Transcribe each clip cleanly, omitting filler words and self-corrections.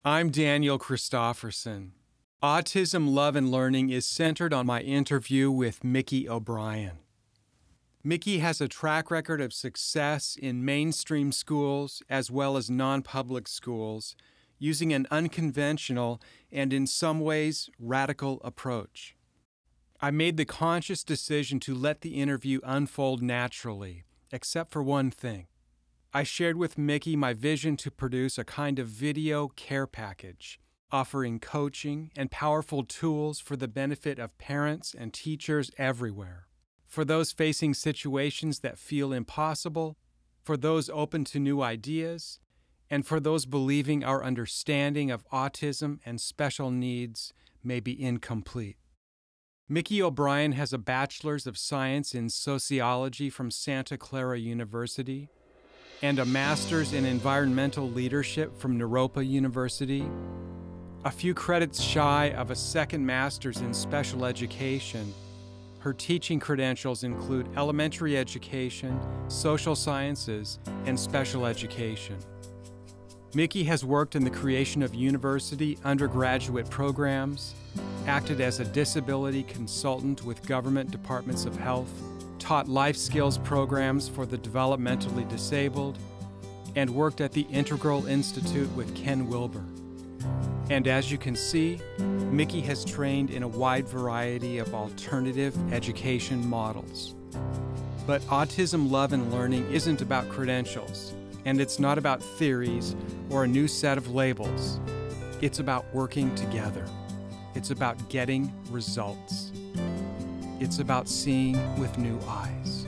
I'm Daniel Christofferson. Autism, Love, and Learning is centered on my interview with Micki O'Brien. Micki has a track record of success in mainstream schools as well as non-public schools, using an unconventional and in some ways radical approach. I made the conscious decision to let the interview unfold naturally, except for one thing. I shared with Micki my vision to produce a kind of video care package, offering coaching and powerful tools for the benefit of parents and teachers everywhere. For those facing situations that feel impossible, for those open to new ideas, and for those believing our understanding of autism and special needs may be incomplete. Micki O'Brien has a Bachelor's of Science in Sociology from Santa Clara University and a Master's in Environmental Leadership from Naropa University. A few credits shy of a second Master's in Special Education, her teaching credentials include elementary education, social sciences, and special education. Micki has worked in the creation of university undergraduate programs, acted as a disability consultant with government departments of health, taught life skills programs for the developmentally disabled, and worked at the Integral Institute with Ken Wilber. And as you can see, Micki has trained in a wide variety of alternative education models. But Autism, Love, and Learning isn't about credentials, and it's not about theories or a new set of labels. It's about working together. It's about getting results. It's about seeing with new eyes.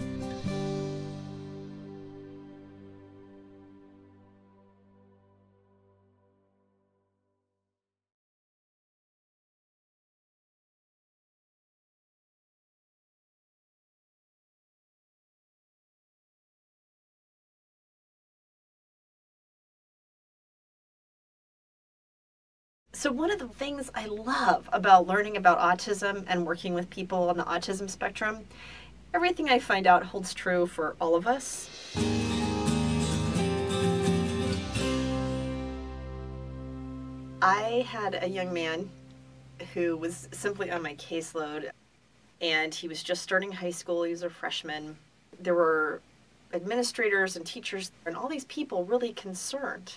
So one of the things I love about learning about autism and working with people on the autism spectrum, everything I find out holds true for all of us. I had a young man who was simply on my caseload, and he was just starting high school. He was a freshman. There were administrators and teachers and all these people really concerned.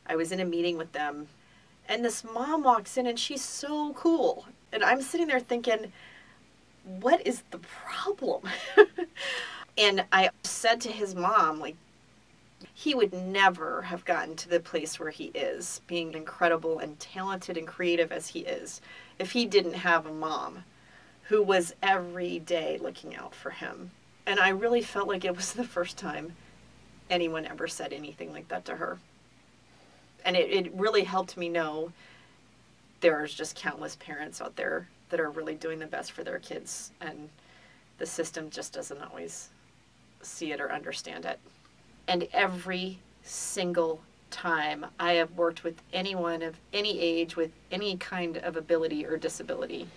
I was in a meeting with them, and this mom walks in and she's so cool. And I'm sitting there thinking, what is the problem? And I said to his mom, like, he would never have gotten to the place where he is, being incredible and talented and creative as he is, if he didn't have a mom who was every day looking out for him. And I really felt like it was the first time anyone ever said anything like that to her. And it really helped me know there's just countless parents out there that are really doing the best for their kids, and the system just doesn't always see it or understand it. And every single time I have worked with anyone of any age with any kind of ability or disability,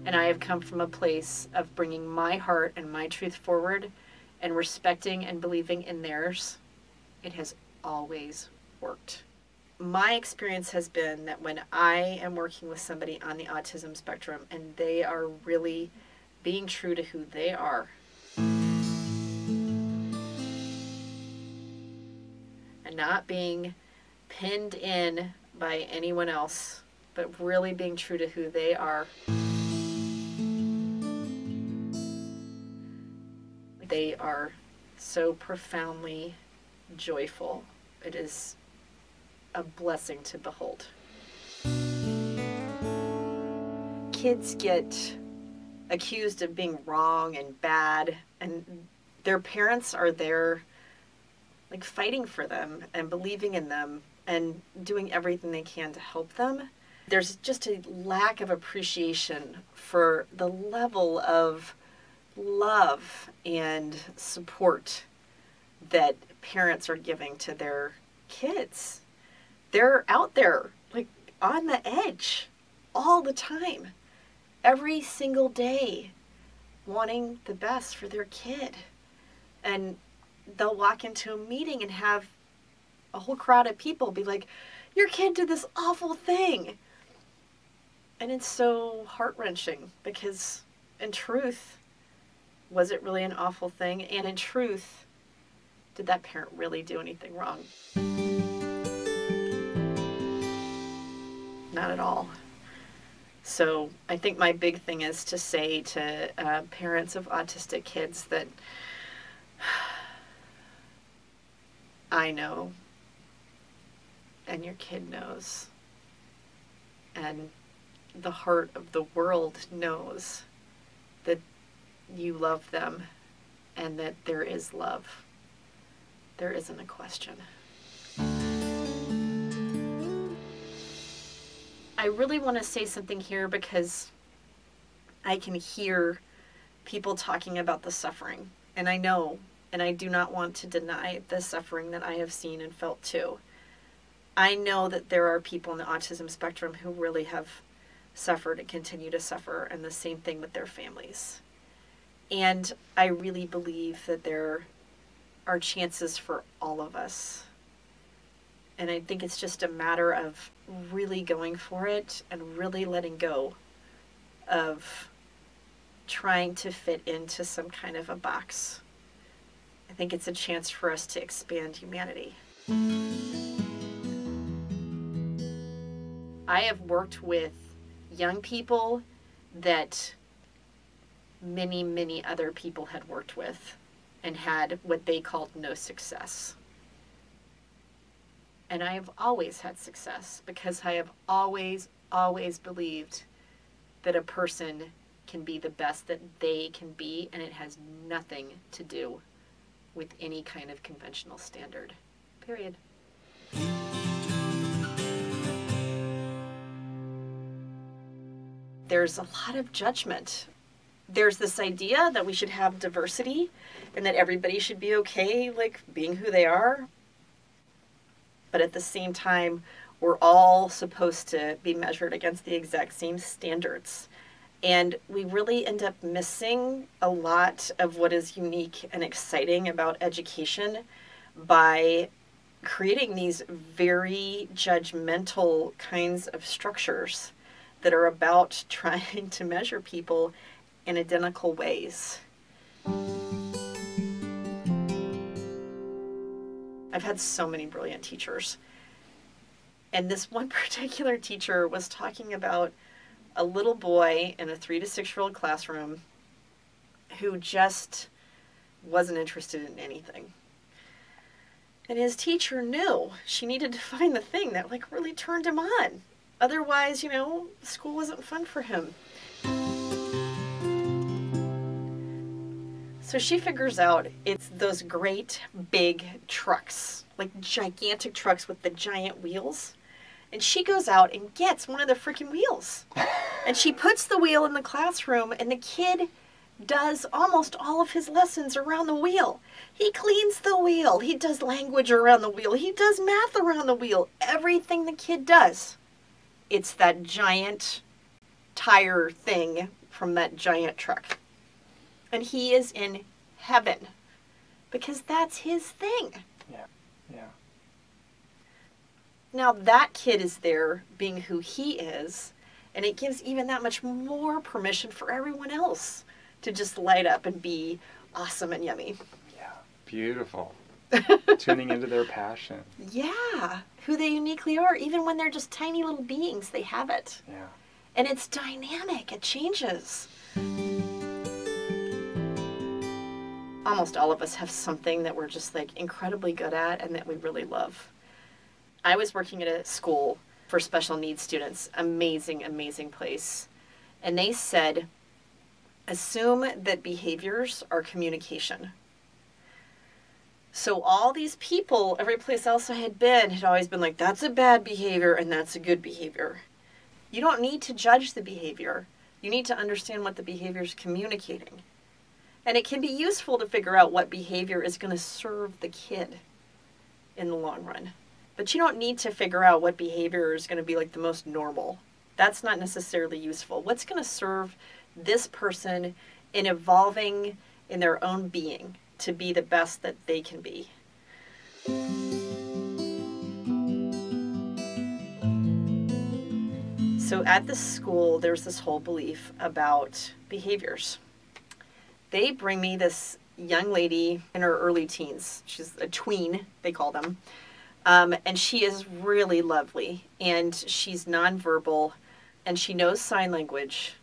and I have come from a place of bringing my heart and my truth forward and respecting and believing in theirs, it has always worked. My experience has been that when I am working with somebody on the autism spectrum and they are really being true to who they are, and not being pinned in by anyone else, but really being true to who they are, they are so profoundly joyful. It is a blessing to behold. Kids get accused of being wrong and bad, and their parents are there like fighting for them and believing in them and doing everything they can to help them. There's just a lack of appreciation for the level of love and support that parents are giving to their kids. They're out there, like, on the edge all the time, every single day, wanting the best for their kid. And they'll walk into a meeting and have a whole crowd of people be like, your kid did this awful thing. And it's so heart-wrenching because in truth, was it really an awful thing? And in truth, did that parent really do anything wrong? Not at all. So I think my big thing is to say to parents of autistic kids that I know, and your kid knows, and the heart of the world knows that you love them and that there is love. There isn't a question. I really want to say something here because I can hear people talking about the suffering. And I know, and I do not want to deny the suffering that I have seen and felt too. I know that there are people in the autism spectrum who really have suffered and continue to suffer, and the same thing with their families. And I really believe that there are chances for all of us. And I think it's just a matter of really going for it and really letting go of trying to fit into some kind of a box. I think it's a chance for us to expand humanity. I have worked with young people that many, many other people had worked with and had what they called no success. And I have always had success because I have always, always believed that a person can be the best that they can be, and it has nothing to do with any kind of conventional standard. Period. There's a lot of judgment. There's this idea that we should have diversity and that everybody should be okay, like, being who they are. But at the same time, we're all supposed to be measured against the exact same standards. And we really end up missing a lot of what is unique and exciting about education by creating these very judgmental kinds of structures that are about trying to measure people in identical ways. I've had so many brilliant teachers. And this one particular teacher was talking about a little boy in a 3 to 6-year-old classroom who just wasn't interested in anything. And his teacher knew she needed to find the thing that like really turned him on. Otherwise, school wasn't fun for him. So she figures out it's those great big trucks, like gigantic trucks with the giant wheels. And she goes out and gets one of the freaking wheels. And she puts the wheel in the classroom, and the kid does almost all of his lessons around the wheel. He cleans the wheel. He does language around the wheel. He does math around the wheel. Everything the kid does. It's that giant tire thing from that giant truck. And he is in heaven because that's his thing. Yeah. Now that kid is there being who he is, and it gives even that much more permission for everyone else to just light up and be awesome and yummy. Yeah. Beautiful. Tuning into their passion. Yeah. Who they uniquely are. Even when they're just tiny little beings, they have it. Yeah. And it's dynamic. It changes. Almost all of us have something that we're just like incredibly good at and that we really love. I was working at a school for special needs students. Amazing, amazing place. And they said, assume that behaviors are communication. So all these people, every place else I had been, had always been like, that's a bad behavior and that's a good behavior. You don't need to judge the behavior. You need to understand what the behavior is communicating. And it can be useful to figure out what behavior is going to serve the kid in the long run. But you don't need to figure out what behavior is going to be like the most normal. That's not necessarily useful. What's going to serve this person in evolving in their own being to be the best that they can be? So at the school, there's this whole belief about behaviors. They bring me this young lady in her early teens. She's a tween, they call them. And she is really lovely. And she's nonverbal. And she knows sign language.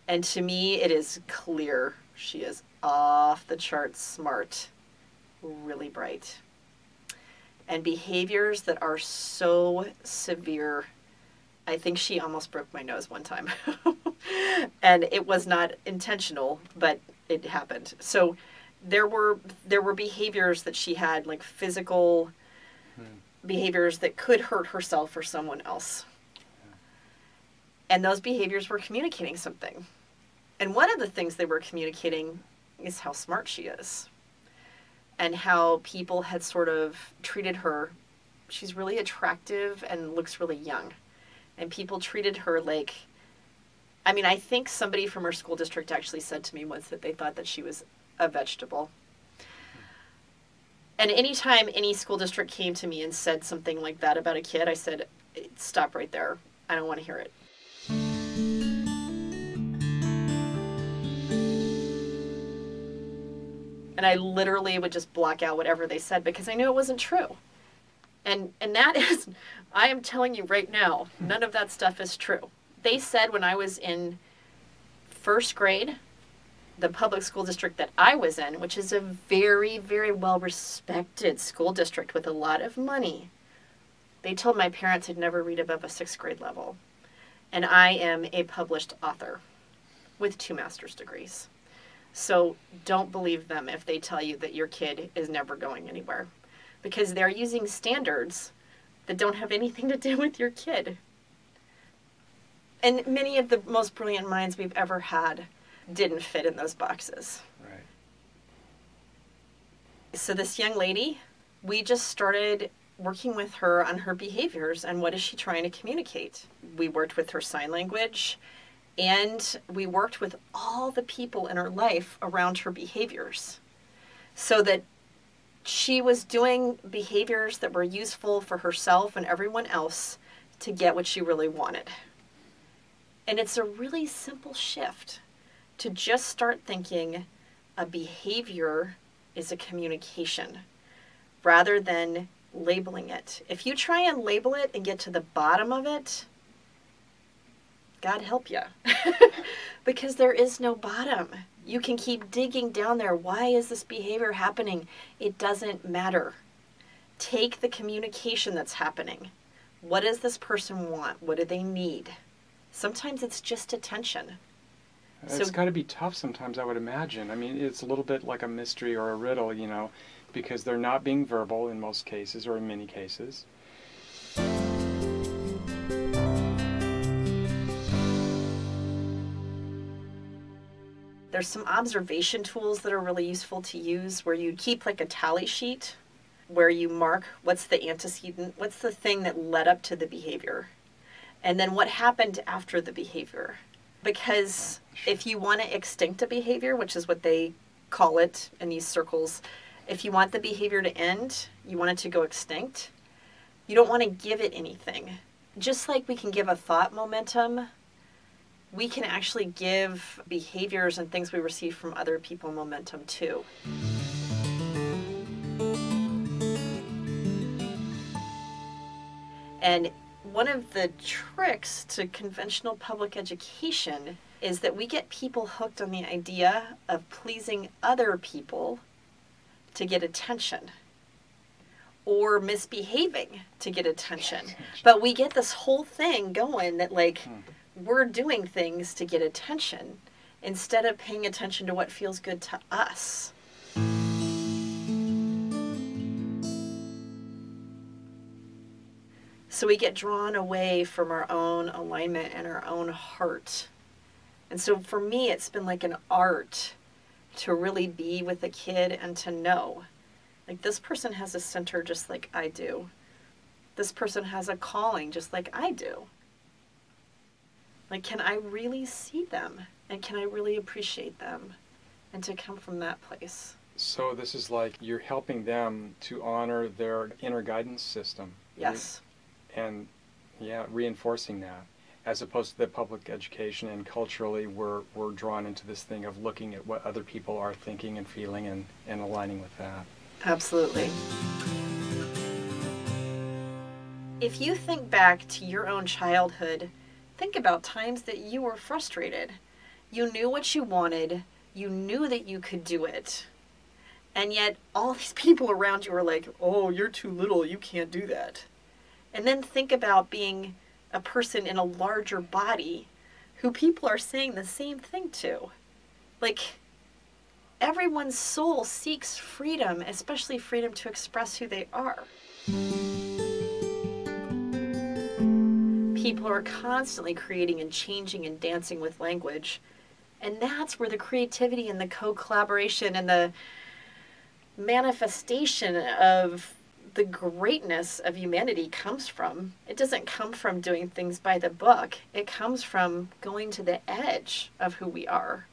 And to me, it is clear she is off the charts smart, really bright. And behaviors that are so severe. I think she almost broke my nose one time. And it was not intentional, but it happened. So there were behaviors that she had, like physical behaviors that could hurt herself or someone else. And those behaviors were communicating something. And one of the things they were communicating is how smart she is. And how people had sort of treated her. She's really attractive and looks really young. And people treated her like, I mean, I think somebody from her school district actually said to me once that they thought that she was a vegetable. And anytime any school district came to me and said something like that about a kid, I said, stop right there. I don't want to hear it. And I literally would just block out whatever they said because I knew it wasn't true. And that is, I am telling you right now, none of that stuff is true. They said when I was in first grade, the public school district that I was in, which is a very, very well-respected school district with a lot of money, they told my parents I'd never read above a 6th grade level. And I am a published author with 2 master's degrees. So don't believe them if they tell you that your kid is never going anywhere. Because they're using standards that don't have anything to do with your kid. And many of the most brilliant minds we've ever had didn't fit in those boxes. Right. So this young lady, we just started working with her on her behaviors and what is she trying to communicate. We worked with her sign language, and we worked with all the people in her life around her behaviors so that she was doing behaviors that were useful for herself and everyone else to get what she really wanted. And it's a really simple shift to just start thinking a behavior is a communication rather than labeling it. If you try and label it and get to the bottom of it, God help you. Because there is no bottom. You can keep digging down there. Why is this behavior happening? It doesn't matter. Take the communication that's happening. What does this person want? What do they need? Sometimes it's just attention. It's got to be tough sometimes, I would imagine. I mean, it's a little bit like a mystery or a riddle, you know, because they're not being verbal in most cases or in many cases. There's some observation tools that are really useful to use where you keep like a tally sheet where you mark what's the antecedent, what's the thing that led up to the behavior, and then what happened after the behavior. Because if you want to extinct a behavior, which is what they call it in these circles, if you want the behavior to end, you want it to go extinct, you don't want to give it anything. Just like we can give a thought momentum, we can actually give behaviors and things we receive from other people momentum too. And one of the tricks to conventional public education is that we get people hooked on the idea of pleasing other people to get attention or misbehaving to get attention. But we get this whole thing going that like we're doing things to get attention instead of paying attention to what feels good to us. So we get drawn away from our own alignment and our own heart. And so for me, it's been like an art to really be with a kid and to know, like, this person has a center just like I do. This person has a calling just like I do. Like, can I really see them? And can I really appreciate them? And to come from that place. So this is like you're helping them to honor their inner guidance system. Yes. And yeah, reinforcing that. as opposed to the public education, and culturally we're drawn into this thing of looking at what other people are thinking and feeling and aligning with that. Absolutely. If you think back to your own childhood, think about times that you were frustrated. You knew what you wanted, you knew that you could do it, and yet all these people around you were like, oh, you're too little, you can't do that. And then think about being a person in a larger body who people are saying the same thing to. Like, everyone's soul seeks freedom, especially freedom to express who they are. People are constantly creating and changing and dancing with language. And that's where the creativity and the co-collaboration and the manifestation of the greatness of humanity comes from. It doesn't come from doing things by the book. It comes from going to the edge of who we are.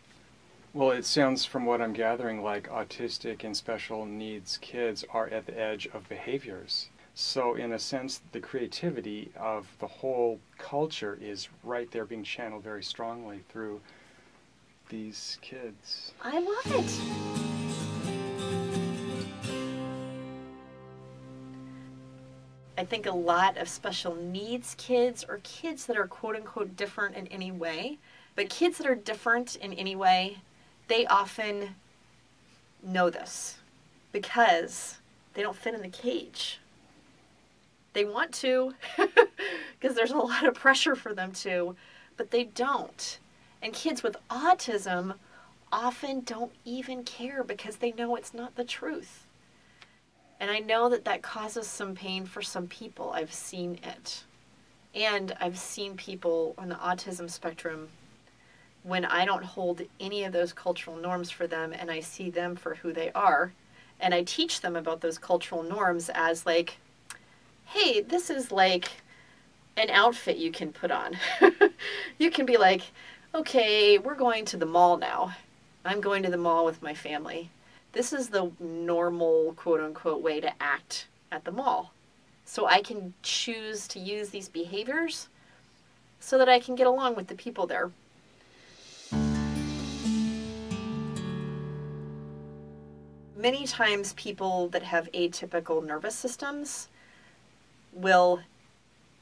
Well, it sounds from what I'm gathering like autistic and special needs kids are at the edge of behaviors. So in a sense, the creativity of the whole culture is right there being channeled very strongly through these kids. I love it. I think a lot of special needs kids, or kids that are quote unquote different in any way, but kids that are different in any way, they often know this because they don't fit in the cage. They want to because there's a lot of pressure for them to, but they don't. And kids with autism often don't even care because they know it's not the truth. And I know that that causes some pain for some people. I've seen it. And I've seen people on the autism spectrum when I don't hold any of those cultural norms for them and I see them for who they are, and I teach them about those cultural norms as like, hey, this is like an outfit you can put on. You can be like, okay, we're going to the mall now. I'm going to the mall with my family. This is the normal, quote unquote, way to act at the mall. So I can choose to use these behaviors so that I can get along with the people there. Many times people that have atypical nervous systems will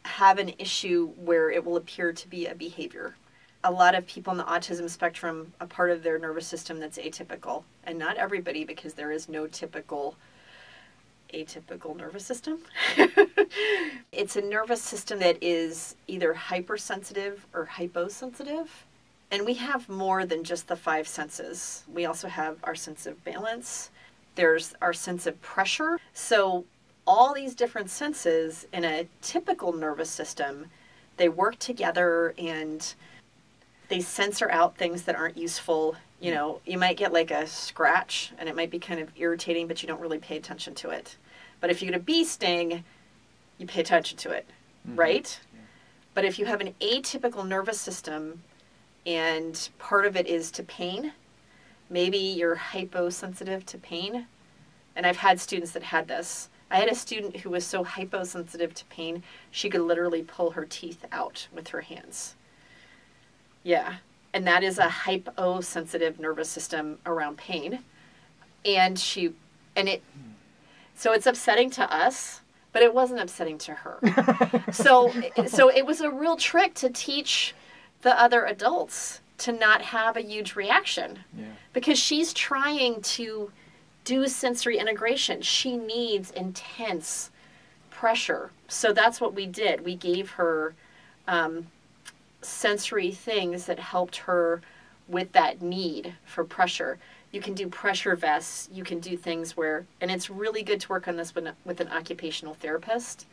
have an issue where it will appear to be a behavior. A lot of people on the autism spectrum, a part of their nervous system that's atypical, and not everybody, because there is no typical atypical nervous system. It's a nervous system that is either hypersensitive or hyposensitive. And we have more than just the 5 senses. We also have our sense of balance. There's our sense of pressure. So all these different senses in a typical nervous system, they work together and they censor out things that aren't useful. You know, you might get like a scratch and it might be kind of irritating, but you don't really pay attention to it. But if you get a bee sting, you pay attention to it, right? Yeah. But if you have an atypical nervous system and part of it is to pain, maybe you're hyposensitive to pain. And I've had students that had this. I had a student who was so hyposensitive to pain, she could literally pull her teeth out with her hands. Yeah. And that is a hyposensitive nervous system around pain. So it's upsetting to us, but it wasn't upsetting to her. So it was a real trick to teach the other adults to not have a huge reaction. Yeah. Because she's trying to do sensory integration. She needs intense pressure. So that's what we did. We gave her sensory things that helped her with that need for pressure. You can do pressure vests. You can do things where, and it's really good to work on this with an occupational therapist.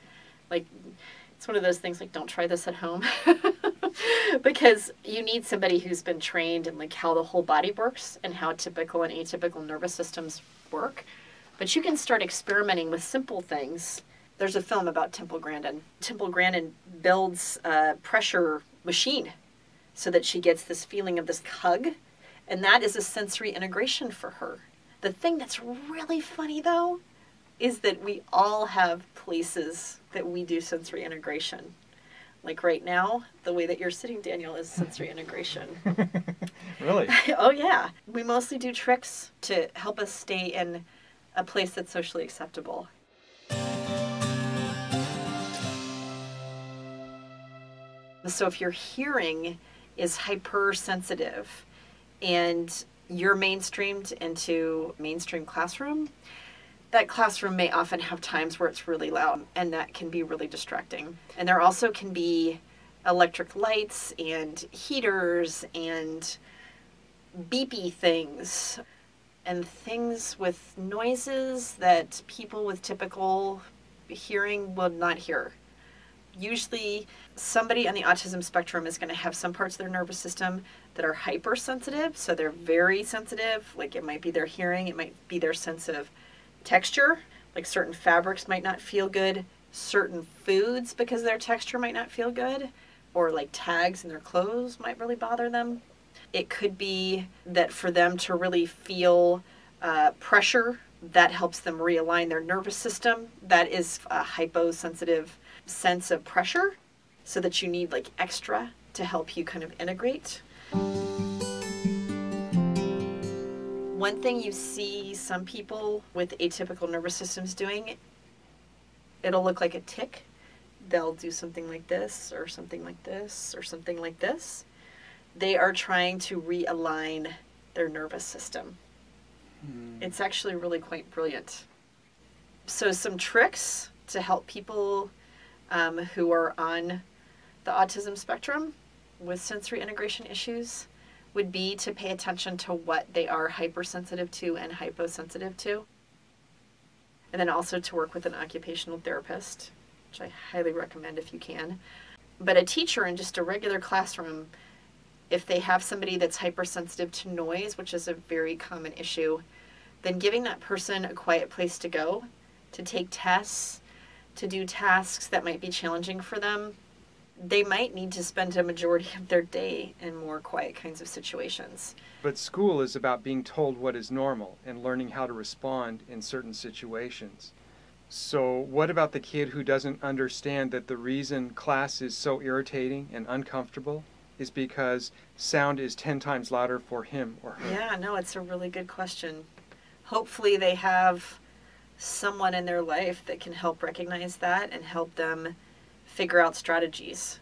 Like, it's one of those things like, don't try this at home. Because you need somebody who's been trained in like how the whole body works and how typical and atypical nervous systems work. But you can start experimenting with simple things. There's a film about Temple Grandin. Temple Grandin builds a pressure machine so that she gets this feeling of this hug. And that is a sensory integration for her. The thing that's really funny, though, is that we all have places that we do sensory integration. Like right now, the way that you're sitting, Daniel, is sensory integration. Really? Oh, yeah. We mostly do tricks to help us stay in a place that's socially acceptable. So if your hearing is hypersensitive and you're mainstreamed into mainstream classroom, that classroom may often have times where it's really loud, and that can be really distracting. And there also can be electric lights and heaters and beepy things and things with noises that people with typical hearing will not hear. Usually somebody on the autism spectrum is going to have some parts of their nervous system that are hypersensitive, so they're very sensitive. Like it might be their hearing, it might be their sense of texture, like certain fabrics might not feel good, certain foods because their texture might not feel good, or like tags in their clothes might really bother them. It could be that for them to really feel pressure, that helps them realign their nervous system. That is a hyposensitive sense of pressure, so that you need like extra to help you kind of integrate. One thing you see some people with atypical nervous systems doing, it'll look like a tick. They'll do something like this, or something like this, or something like this. They are trying to realign their nervous system. It's actually really quite brilliant. So some tricks to help people who are on the autism spectrum with sensory integration issues would be to pay attention to what they are hypersensitive to and hyposensitive to. And then also to work with an occupational therapist, which I highly recommend if you can. But a teacher in just a regular classroom, if they have somebody that's hypersensitive to noise, which is a very common issue, then giving that person a quiet place to go, to take tests, to do tasks that might be challenging for them. They might need to spend a majority of their day in more quiet kinds of situations. But school is about being told what is normal and learning how to respond in certain situations. So what about the kid who doesn't understand that the reason class is so irritating and uncomfortable is because sound is 10 times louder for him or her? Yeah, no, it's a really good question. Hopefully they have someone in their life that can help recognize that and help them figure out strategies.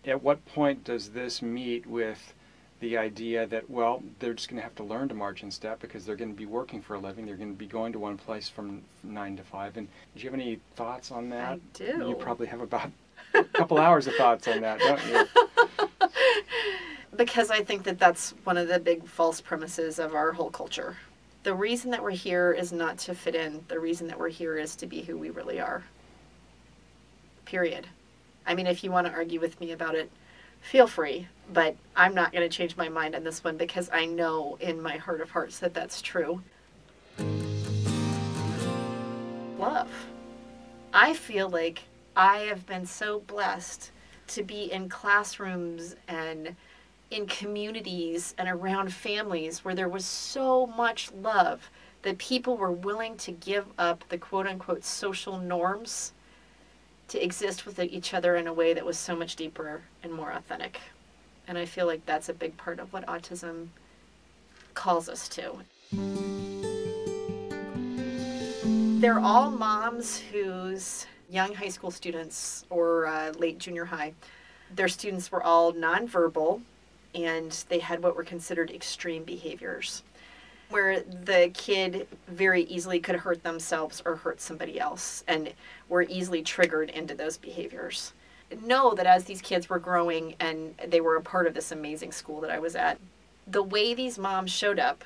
At what point does this meet with the idea that, well, they're just going to have to learn to march in step because they're going to be working for a living, they're going to be going to one place from 9 to 5. And do you have any thoughts on that? I do. You probably have about a couple hours of thoughts on that, don't you? Because I think that that's one of the big false premises of our whole culture. The reason that we're here is not to fit in. The reason that we're here is to be who we really are. Period. I mean, if you want to argue with me about it, feel free, but I'm not going to change my mind on this one because I know in my heart of hearts that that's true. Love. I feel like I have been so blessed to be in classrooms and in communities and around families where there was so much love that people were willing to give up the quote-unquote social norms to exist with each other in a way that was so much deeper and more authentic. And I feel like that's a big part of what autism calls us to. They're all moms whose young high school students or late junior high, their students were all nonverbal and they had what were considered extreme behaviors, where the kid very easily could hurt themselves or hurt somebody else and were easily triggered into those behaviors. Know that as these kids were growing and they were a part of this amazing school that I was at, the way these moms showed up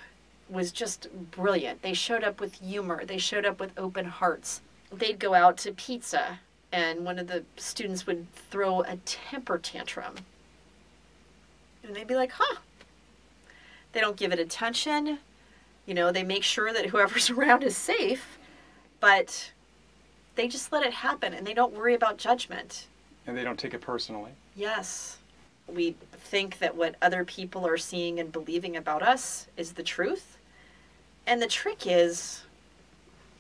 was just brilliant. They showed up with humor. They showed up with open hearts. They'd go out to pizza and one of the students would throw a temper tantrum. And they'd be like, huh. They don't give it attention. You know, they make sure that whoever's around is safe, but they just let it happen and they don't worry about judgment. And they don't take it personally. Yes. We think that what other people are seeing and believing about us is the truth. And the trick is,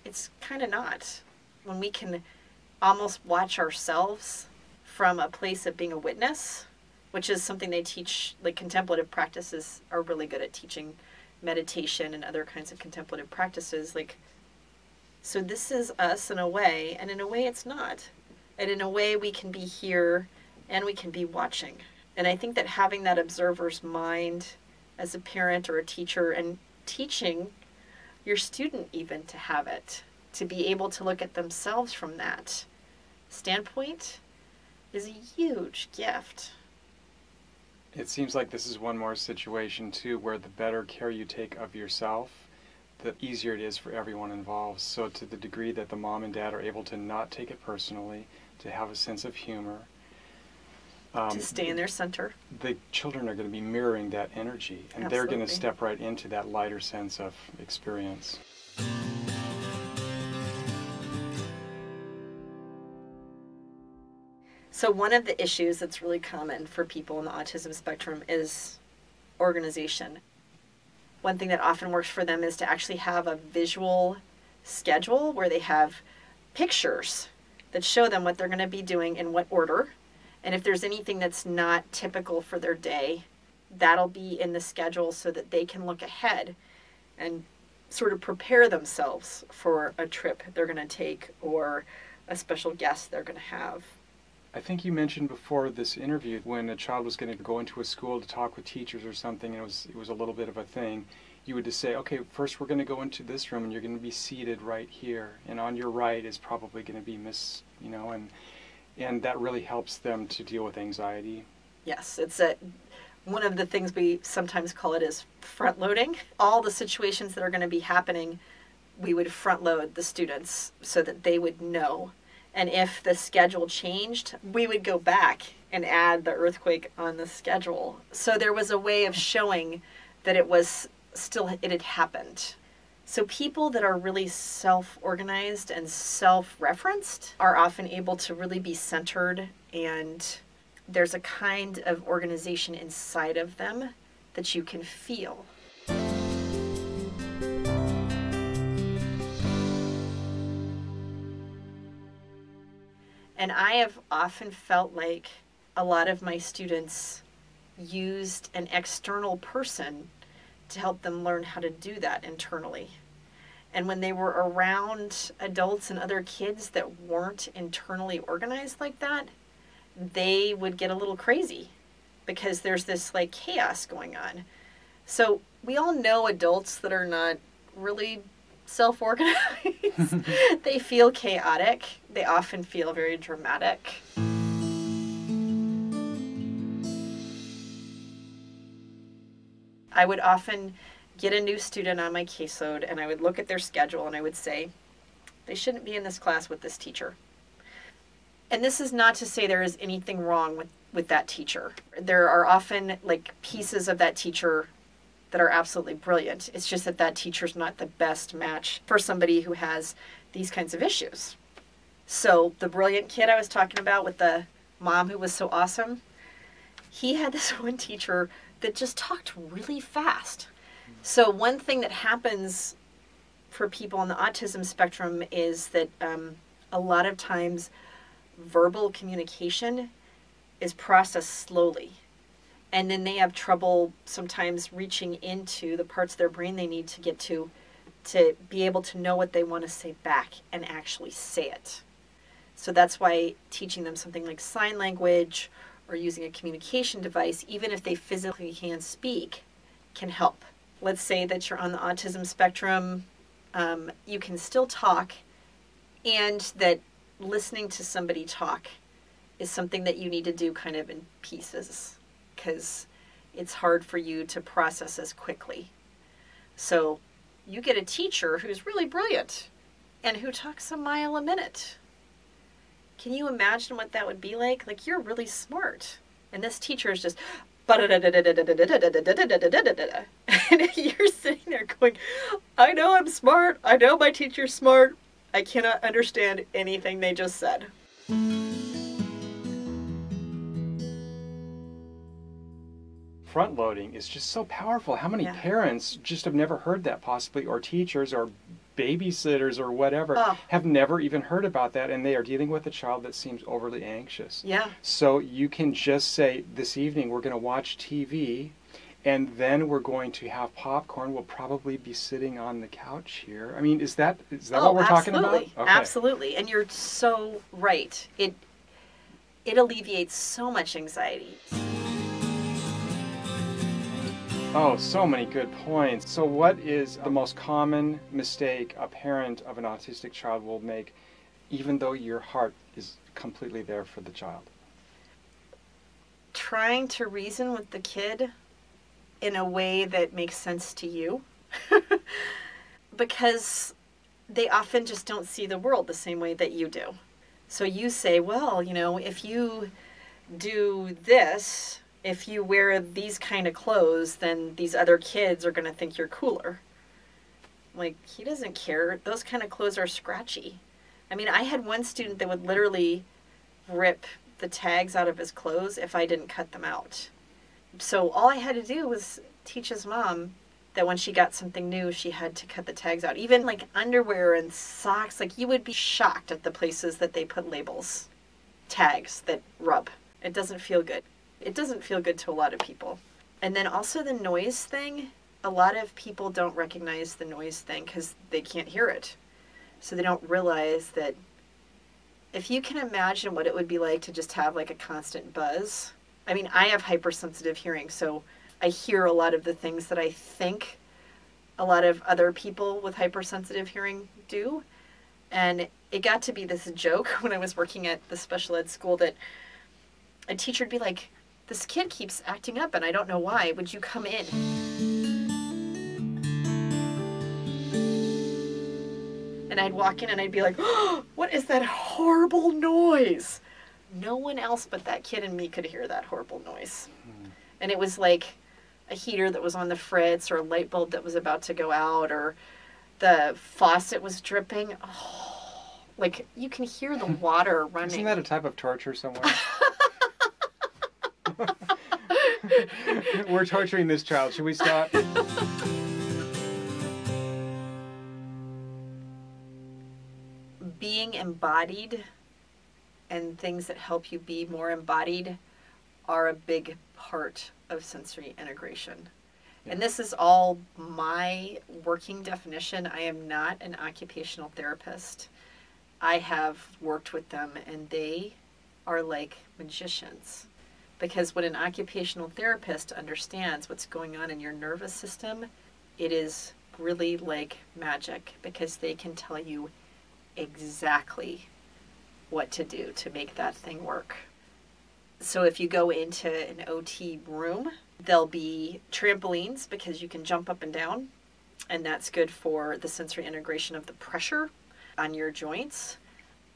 it's kind of not. When we can almost watch ourselves from a place of being a witness, which is something they teach, like contemplative practices are really good at teaching meditation and other kinds of contemplative practices. Like, so this is us in a way, and in a way it's not. And in a way we can be here and we can be watching. And I think that having that observer's mind as a parent or a teacher, and teaching your student even to have it, to be able to look at themselves from that standpoint, is a huge gift. It seems like this is one more situation too where the better care you take of yourself, the easier it is for everyone involved. So to the degree that the mom and dad are able to not take it personally, to have a sense of humor, to stay in their center, the children are going to be mirroring that energy, and they're going to step right into that lighter sense of experience. So one of the issues that's really common for people on the autism spectrum is organization. One thing that often works for them is to actually have a visual schedule where they have pictures that show them what they're going to be doing in what order. And if there's anything that's not typical for their day, that'll be in the schedule so that they can look ahead and sort of prepare themselves for a trip they're going to take or a special guest they're going to have. I think you mentioned before this interview when a child was going to go into a school to talk with teachers or something, and it was a little bit of a thing, you would just say, okay, first we're going to go into this room and you're going to be seated right here, and on your right is probably going to be Miss, and that really helps them to deal with anxiety. Yes, it's one of the things we sometimes call it is front loading. All the situations that are going to be happening, we would front load the students so that they would know. And if the schedule changed, we would go back and add the earthquake on the schedule. So there was a way of showing that it had happened. So people that are really self-organized and self-referenced are often able to really be centered, and there's a kind of organization inside of them that you can feel. And I have often felt like a lot of my students used an external person to help them learn how to do that internally. And when they were around adults and other kids that weren't internally organized like that, they would get a little crazy because there's this like chaos going on. So we all know adults that are not really self-organized. They feel chaotic. They often feel very dramatic. I would often get a new student on my caseload and I would look at their schedule and I would say, they shouldn't be in this class with this teacher. And this is not to say there is anything wrong with that teacher. There are often like pieces of that teacher that are absolutely brilliant. It's just that that teacher's not the best match for somebody who has these kinds of issues. So the brilliant kid I was talking about with the mom who was so awesome, he had this one teacher that just talked really fast. So one thing that happens for people on the autism spectrum is that a lot of times verbal communication is processed slowly. And then they have trouble sometimes reaching into the parts of their brain they need to get to be able to know what they want to say back and actually say it. So that's why teaching them something like sign language or using a communication device, even if they physically can't speak, can help. Let's say that you're on the autism spectrum, you can still talk, and that listening to somebody talk is something that you need to do kind of in pieces, because it's hard for you to process as quickly. So you get a teacher who's really brilliant and who talks a mile a minute. Can you imagine what that would be like? Like, you're really smart, and this teacher is just and you're sitting there going, I know I'm smart. I know my teacher's smart. I cannot understand anything they just said. Front loading is just so powerful. How many parents just have never heard that possibly, or teachers, or babysitters or whatever Oh. have never even heard about that, and they are dealing with a child that seems overly anxious. Yeah. So you can just say, this evening we're going to watch TV, and then we're going to have popcorn. We'll probably be sitting on the couch here. I mean, is that what we're talking about? Okay. Absolutely. And you're so right. It alleviates so much anxiety. Oh, so many good points. So what is the most common mistake a parent of an autistic child will make, even though your heart is completely there for the child? Trying to reason with the kid in a way that makes sense to you. Because they often just don't see the world the same way that you do. So you say, well, you know, if you do this, if you wear these kind of clothes, then these other kids are going to think you're cooler. Like, he doesn't care. Those kind of clothes are scratchy. I mean, I had one student that would literally rip the tags out of his clothes if I didn't cut them out. So all I had to do was teach his mom that when she got something new, she had to cut the tags out. Even like underwear and socks, like you would be shocked at the places that they put labels, tags that rub. It doesn't feel good. It doesn't feel good to a lot of people. And then also the noise thing, a lot of people don't recognize the noise thing because they can't hear it. So they don't realize that if you can imagine what it would be like to just have like a constant buzz. I mean, I have hypersensitive hearing, so I hear a lot of the things that I think a lot of other people with hypersensitive hearing do. And it got to be this joke when I was working at the special ed school that a teacher would be like, this kid keeps acting up and I don't know why. Would you come in? And I'd walk in and I'd be like, oh, what is that horrible noise? No one else but that kid and me could hear that horrible noise. And it was like a heater that was on the fritz or a light bulb that was about to go out or the faucet was dripping. Oh, like you can hear the water running. Isn't that a type of torture somewhere? We're torturing this child. Should we stop? Being embodied and things that help you be more embodied are a big part of sensory integration. Yeah. And this is all my working definition. I am not an occupational therapist. I have worked with them and they are like magicians. Because when an occupational therapist understands what's going on in your nervous system, it is really like magic because they can tell you exactly what to do to make that thing work. So if you go into an OT room, there'll be trampolines because you can jump up and down, and that's good for the sensory integration of the pressure on your joints.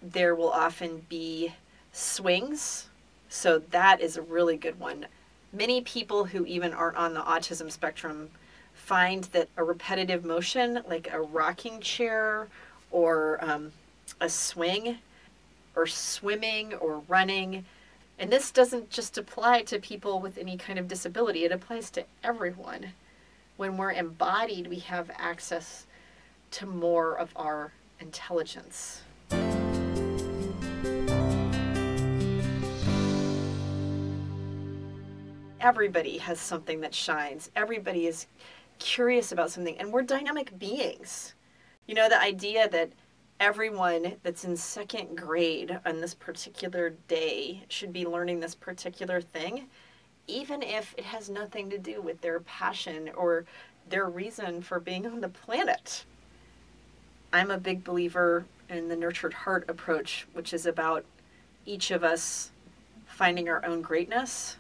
There will often be swings, so that is a really good one. Many people who even aren't on the autism spectrum find that a repetitive motion, like a rocking chair or a swing or swimming or running, and this doesn't just apply to people with any kind of disability, it applies to everyone. When we're embodied, we have access to more of our intelligence. Everybody has something that shines. Everybody is curious about something, and we're dynamic beings. You know, the idea that everyone that's in second grade on this particular day should be learning this particular thing, even if it has nothing to do with their passion or their reason for being on the planet. I'm a big believer in the nurtured heart approach, which is about each of us finding our own greatness.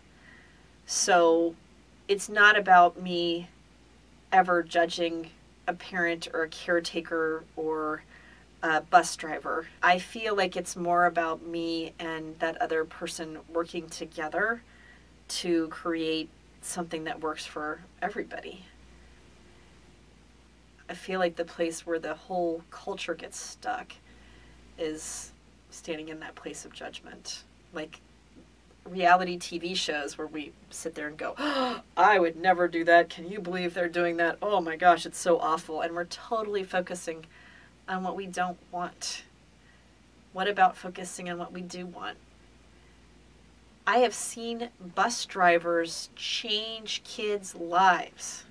So it's not about me ever judging a parent or a caretaker or a bus driver. I feel like it's more about me and that other person working together to create something that works for everybody. I feel like the place where the whole culture gets stuck is standing in that place of judgment. Like reality TV shows where we sit there and go, oh, I would never do that. Can you believe they're doing that? Oh my gosh, it's so awful. And we're totally focusing on what we don't want? What about focusing on what we do want? I have seen bus drivers change kids' lives.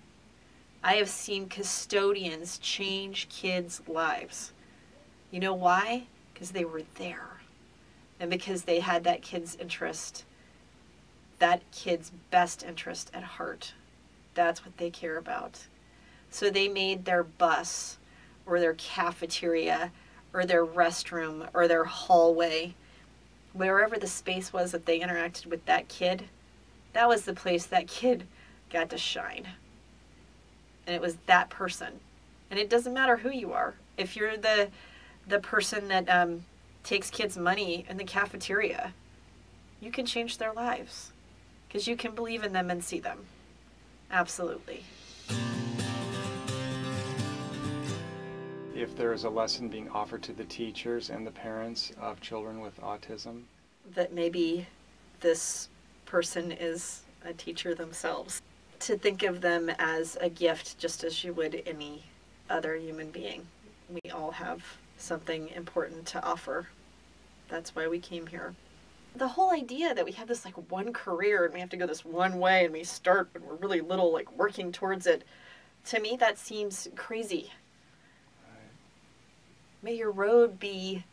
I have seen custodians change kids' lives. You know why? Because they were there. And because they had that kid's interest, that kid's best interest at heart. That's what they care about. So they made their bus or their cafeteria or their restroom or their hallway, wherever the space was that they interacted with that kid, that was the place that kid got to shine. And it was that person. And it doesn't matter who you are. If you're the person that takes kids' money in the cafeteria, you can change their lives because you can believe in them and see them. Absolutely. If there is a lesson being offered to the teachers and the parents of children with autism, that maybe this person is a teacher themselves, to think of them as a gift just as you would any other human being. We all have something important to offer. That's why we came here. The whole idea that we have this like one career and we have to go this one way and we start when we're really little, like working towards it, to me that seems crazy. May your road be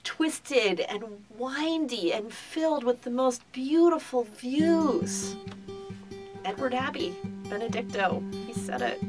twisted and windy and filled with the most beautiful views. Edward Abbey, Benedicto, he said it.